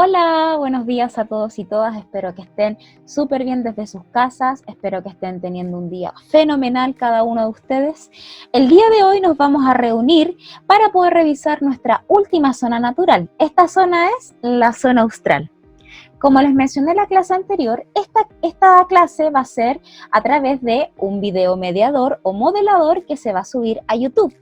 Hola, buenos días a todos y todas. Espero que estén súper bien desde sus casas. Espero que estén teniendo un día fenomenal cada uno de ustedes. El día de hoy nos vamos a reunir para poder revisar nuestra última zona natural. Esta zona es la zona austral. Como les mencioné en la clase anterior, esta clase va a ser a través de un video mediador o modelador que se va a subir a YouTube.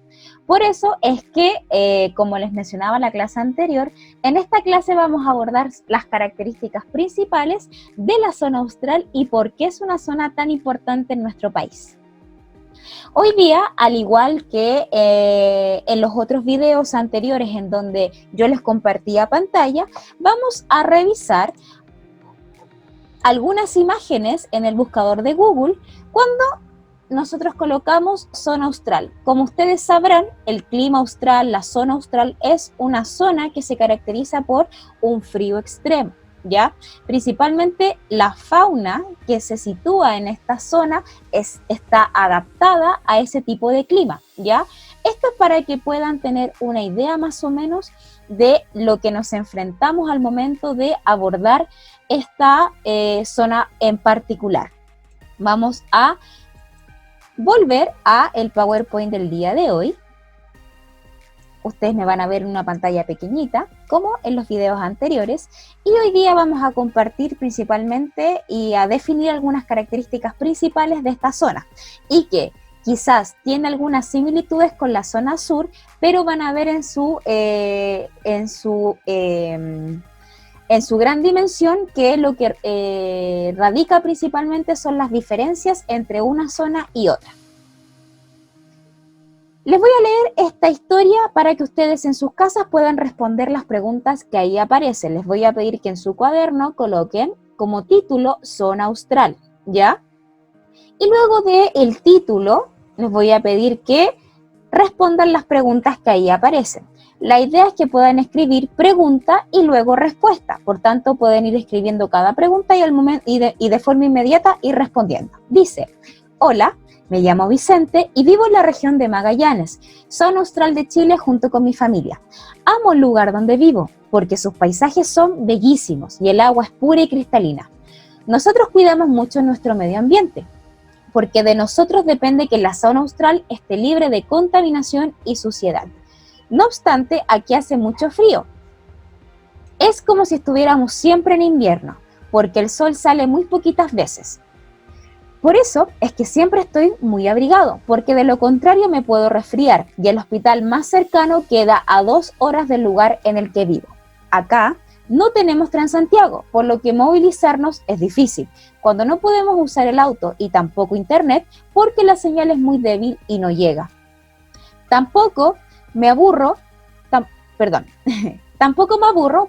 Por eso es que, como les mencionaba en la clase anterior, en esta clase vamos a abordar las características principales de la zona austral y por qué es una zona tan importante en nuestro país. Hoy día, al igual que en los otros videos anteriores en donde yo les compartía pantalla, vamos a revisar algunas imágenes en el buscador de Google cuando nosotros colocamos zona austral. Como ustedes sabrán, el clima austral, la zona austral es una zona que se caracteriza por un frío extremo, ¿ya? Principalmente la fauna que se sitúa en esta zona está adaptada a ese tipo de clima, ¿ya? Esto es para que puedan tener una idea más o menos de lo que nos enfrentamos al momento de abordar esta zona en particular. Vamos a volver a el PowerPoint del día de hoy. Ustedes me van a ver en una pantalla pequeñita, como en los videos anteriores, y hoy día vamos a compartir principalmente y a definir algunas características principales de esta zona, y que quizás tiene algunas similitudes con la zona sur, pero van a ver en su gran dimensión que lo que radica principalmente son las diferencias entre una zona y otra. Les voy a leer esta historia para que ustedes en sus casas puedan responder las preguntas que ahí aparecen. Les voy a pedir que en su cuaderno coloquen como título zona austral, ¿ya? Y luego del título les voy a pedir que respondan las preguntas que ahí aparecen. La idea es que puedan escribir pregunta y luego respuesta. Por tanto, pueden ir escribiendo cada pregunta y de forma inmediata ir respondiendo. Dice, hola, me llamo Vicente y vivo en la región de Magallanes, zona austral de Chile junto con mi familia. Amo el lugar donde vivo porque sus paisajes son bellísimos y el agua es pura y cristalina. Nosotros cuidamos mucho nuestro medio ambiente porque de nosotros depende que la zona austral esté libre de contaminación y suciedad. No obstante, aquí hace mucho frío. Es como si estuviéramos siempre en invierno, porque el sol sale muy poquitas veces. Por eso es que siempre estoy muy abrigado, porque de lo contrario me puedo resfriar y el hospital más cercano queda a 2 horas del lugar en el que vivo. Acá no tenemos Transantiago, por lo que movilizarnos es difícil, cuando no podemos usar el auto y tampoco internet, porque la señal es muy débil y no llega. Tampoco me aburro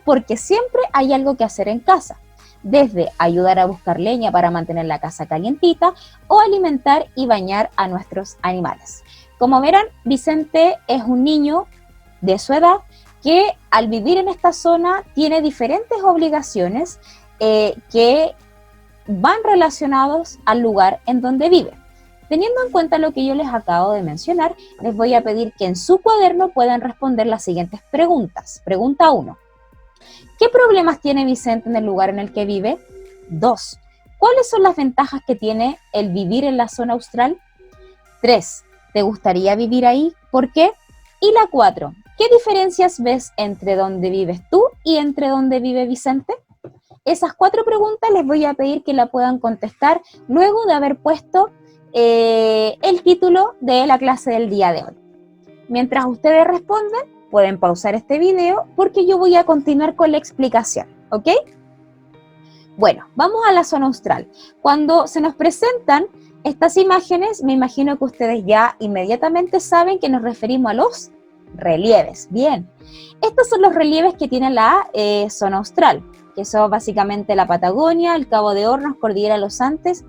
porque siempre hay algo que hacer en casa, desde ayudar a buscar leña para mantener la casa calientita o alimentar y bañar a nuestros animales. Como verán, Vicente es un niño de su edad que al vivir en esta zona tiene diferentes obligaciones que van relacionados al lugar en donde vive. Teniendo en cuenta lo que yo les acabo de mencionar, les voy a pedir que en su cuaderno puedan responder las siguientes preguntas. Pregunta 1. ¿Qué problemas tiene Vicente en el lugar en el que vive? 2. ¿Cuáles son las ventajas que tiene el vivir en la zona austral? 3. ¿Te gustaría vivir ahí? ¿Por qué? Y la 4. ¿Qué diferencias ves entre donde vives tú y entre donde vive Vicente? Esas 4 preguntas les voy a pedir que la puedan contestar luego de haber puesto el título de la clase del día de hoy. Mientras ustedes responden, pueden pausar este video porque yo voy a continuar con la explicación, ¿ok? Bueno, vamos a la zona austral. Cuando se nos presentan estas imágenes, me imagino que ustedes ya inmediatamente saben que nos referimos a los relieves. Bien, estos son los relieves que tiene la zona austral, que son básicamente la Patagonia, el Cabo de Hornos, Cordillera de los Andes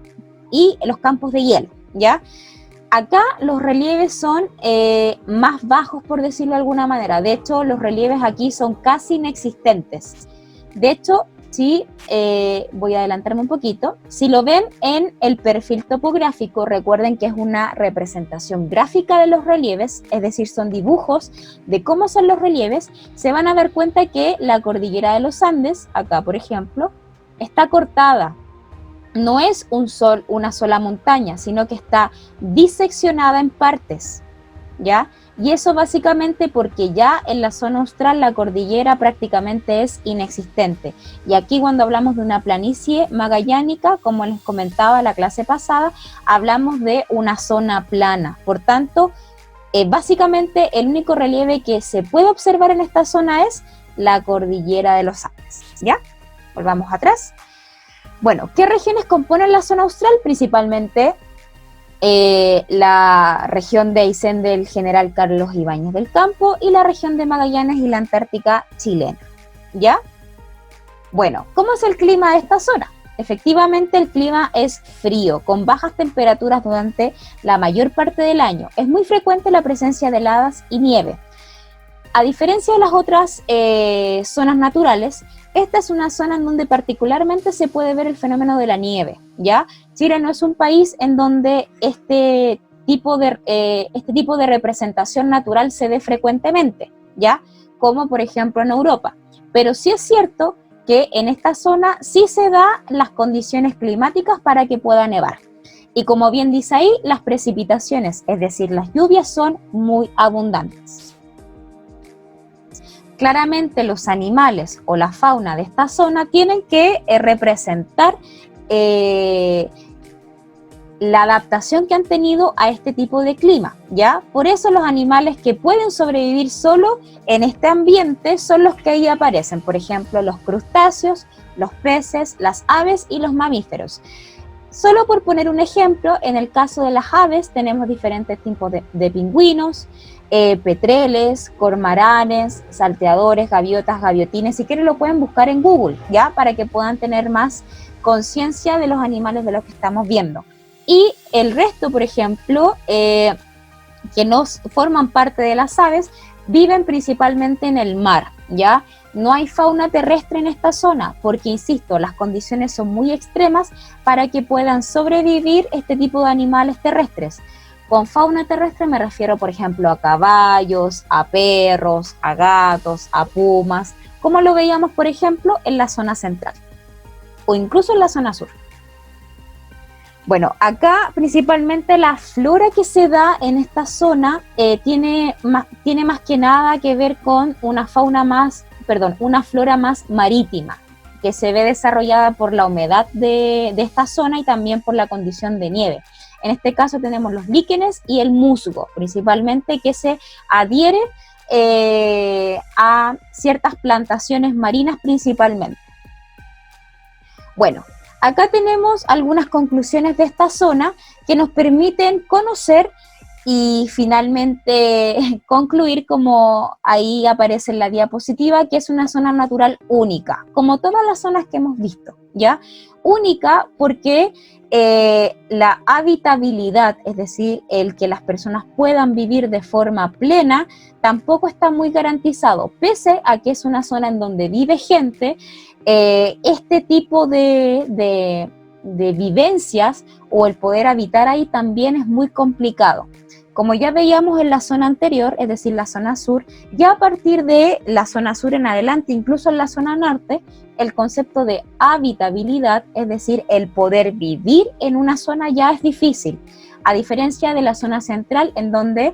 y los campos de hielo, ¿ya? Acá los relieves son más bajos, por decirlo de alguna manera. De hecho, los relieves aquí son casi inexistentes. De hecho, si, voy a adelantarme un poquito, si lo ven en el perfil topográfico, recuerden que es una representación gráfica de los relieves, es decir, son dibujos de cómo son los relieves, se van a dar cuenta que la cordillera de los Andes, acá por ejemplo, está cortada. No es una sola montaña, sino que está diseccionada en partes, ¿ya? Y eso básicamente porque ya en la zona austral la cordillera prácticamente es inexistente. Y aquí cuando hablamos de una planicie magallánica, como les comentaba la clase pasada, hablamos de una zona plana. Por tanto, básicamente el único relieve que se puede observar en esta zona es la cordillera de los Andes, ¿ya? Volvamos atrás. Bueno, ¿qué regiones componen la zona austral? Principalmente la región de Aysén del general Carlos Ibáñez del Campo y la región de Magallanes y la Antártica chilena, ¿ya? Bueno, ¿cómo es el clima de esta zona? Efectivamente, el clima es frío, con bajas temperaturas durante la mayor parte del año. Es muy frecuente la presencia de heladas y nieve. A diferencia de las otras zonas naturales, esta es una zona en donde particularmente se puede ver el fenómeno de la nieve, ¿ya? Chile no es un país en donde este tipo de representación natural se dé frecuentemente, ¿ya? Como por ejemplo en Europa. Pero sí es cierto que en esta zona sí se dan las condiciones climáticas para que pueda nevar. Y como bien dice ahí, las precipitaciones, es decir, las lluvias son muy abundantes. Claramente los animales o la fauna de esta zona tienen que representar la adaptación que han tenido a este tipo de clima, ¿ya? Por eso los animales que pueden sobrevivir solo en este ambiente son los que ahí aparecen, por ejemplo, los crustáceos, los peces, las aves y los mamíferos. Solo por poner un ejemplo, en el caso de las aves tenemos diferentes tipos de pingüinos, petreles, cormoranes, salteadores, gaviotas, gaviotines. Si quieren lo pueden buscar en Google, ¿ya? Para que puedan tener más conciencia de los animales de los que estamos viendo. Y el resto, por ejemplo, que no forman parte de las aves, viven principalmente en el mar, ¿ya? No hay fauna terrestre en esta zona, porque, insisto, las condiciones son muy extremas para que puedan sobrevivir este tipo de animales terrestres. Con fauna terrestre me refiero, por ejemplo, a caballos, a perros, a gatos, a pumas, como lo veíamos, por ejemplo, en la zona central o incluso en la zona sur. Bueno, acá principalmente la flora que se da en esta zona tiene más que nada que ver con una flora más marítima, que se ve desarrollada por la humedad de esta zona y también por la condición de nieve. En este caso tenemos los líquenes y el musgo, principalmente, que se adhiere a ciertas plantaciones marinas principalmente. Bueno, acá tenemos algunas conclusiones de esta zona que nos permiten conocer y finalmente concluir, como ahí aparece en la diapositiva, que es una zona natural única, como todas las zonas que hemos visto, ¿ya? Única porque la habitabilidad, es decir, el que las personas puedan vivir de forma plena, tampoco está muy garantizado, pese a que es una zona en donde vive gente. Este tipo de vivencias o el poder habitar ahí también es muy complicado. Como ya veíamos en la zona anterior, es decir, la zona sur, ya a partir de la zona sur en adelante, incluso en la zona norte, el concepto de habitabilidad, es decir, el poder vivir en una zona ya es difícil, a diferencia de la zona central, en donde,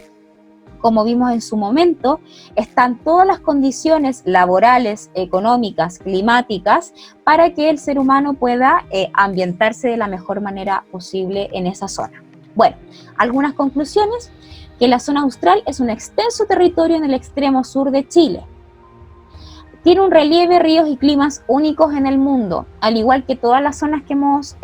como vimos en su momento, están todas las condiciones laborales, económicas, climáticas, para que el ser humano pueda ambientarse de la mejor manera posible en esa zona. Bueno, algunas conclusiones: que la zona austral es un extenso territorio en el extremo sur de Chile. Tiene un relieve, ríos y climas únicos en el mundo, al igual que todas las zonas que hemos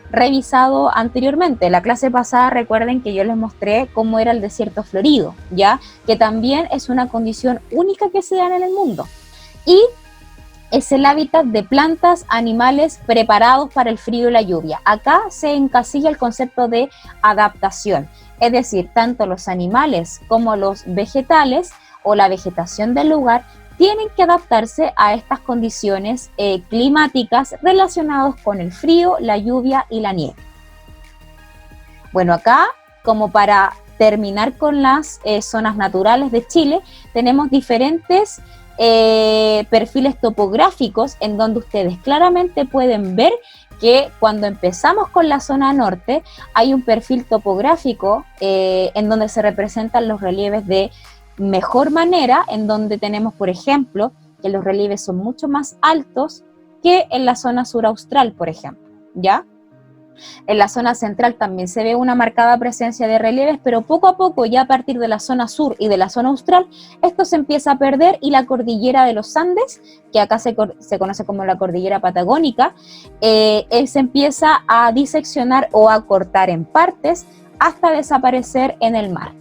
revisado anteriormente. La clase pasada, recuerden que yo les mostré cómo era el desierto florido, ¿ya? Que también es una condición única que se da en el mundo. Y es el hábitat de plantas, animales preparados para el frío y la lluvia. Acá se encasilla el concepto de adaptación, es decir, tanto los animales como los vegetales o la vegetación del lugar tienen que adaptarse a estas condiciones climáticas relacionadas con el frío, la lluvia y la nieve. Bueno, acá, como para terminar con las zonas naturales de Chile, tenemos diferentes perfiles topográficos en donde ustedes claramente pueden ver que cuando empezamos con la zona norte hay un perfil topográfico en donde se representan los relieves de mejor manera, en donde tenemos, por ejemplo, que los relieves son mucho más altos que en la zona sur austral, por ejemplo, ¿ya? En la zona central también se ve una marcada presencia de relieves, pero poco a poco, ya a partir de la zona sur y de la zona austral, esto se empieza a perder y la cordillera de los Andes, que acá se conoce como la cordillera patagónica, se empieza a diseccionar o a cortar en partes hasta desaparecer en el mar.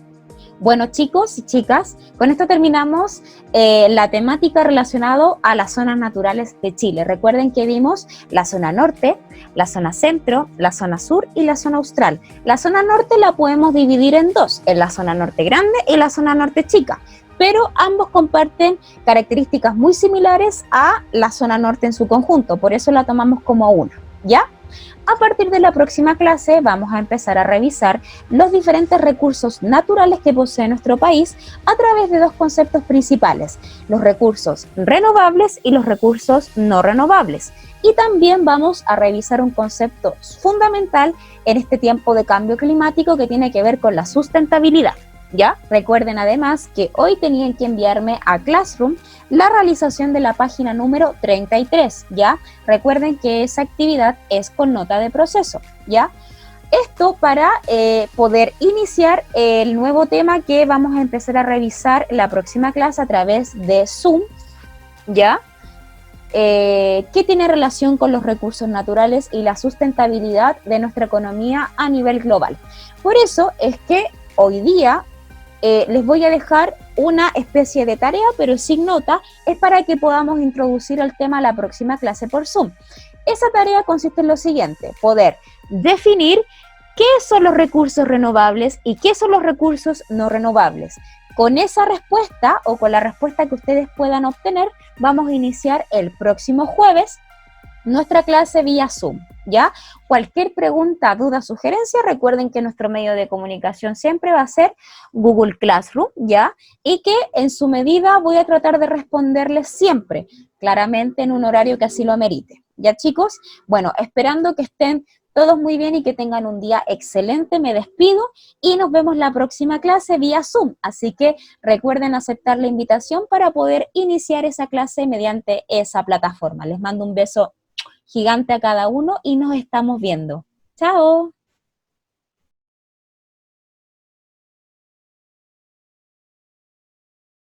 Bueno, chicos y chicas, con esto terminamos la temática relacionada a las zonas naturales de Chile. Recuerden que vimos la zona norte, la zona centro, la zona sur y la zona austral. La zona norte la podemos dividir en dos, en la zona norte grande y la zona norte chica, pero ambos comparten características muy similares a la zona norte en su conjunto, por eso la tomamos como una, ¿ya? A partir de la próxima clase vamos a empezar a revisar los diferentes recursos naturales que posee nuestro país a través de dos conceptos principales, los recursos renovables y los recursos no renovables. Y también vamos a revisar un concepto fundamental en este tiempo de cambio climático que tiene que ver con la sustentabilidad. ¿Ya? Recuerden además que hoy tenían que enviarme a Classroom la realización de la página número 33, ¿ya? Recuerden que esa actividad es con nota de proceso, ¿ya? Esto para poder iniciar el nuevo tema que vamos a empezar a revisar la próxima clase a través de Zoom, ¿ya? Que tiene relación con los recursos naturales y la sustentabilidad de nuestra economía a nivel global. Por eso es que hoy día les voy a dejar una especie de tarea, pero sin nota, es para que podamos introducir el tema a la próxima clase por Zoom. Esa tarea consiste en lo siguiente: poder definir qué son los recursos renovables y qué son los recursos no renovables. Con esa respuesta o con la respuesta que ustedes puedan obtener, vamos a iniciar el próximo jueves nuestra clase vía Zoom, ¿ya? Cualquier pregunta, duda, sugerencia, recuerden que nuestro medio de comunicación siempre va a ser Google Classroom, ¿ya? Y que en su medida voy a tratar de responderles siempre, claramente en un horario que así lo amerite, ¿ya, chicos? Bueno, esperando que estén todos muy bien y que tengan un día excelente, me despido y nos vemos la próxima clase vía Zoom. Así que recuerden aceptar la invitación para poder iniciar esa clase mediante esa plataforma. Les mando un beso gigante a cada uno y nos estamos viendo. ¡Chao!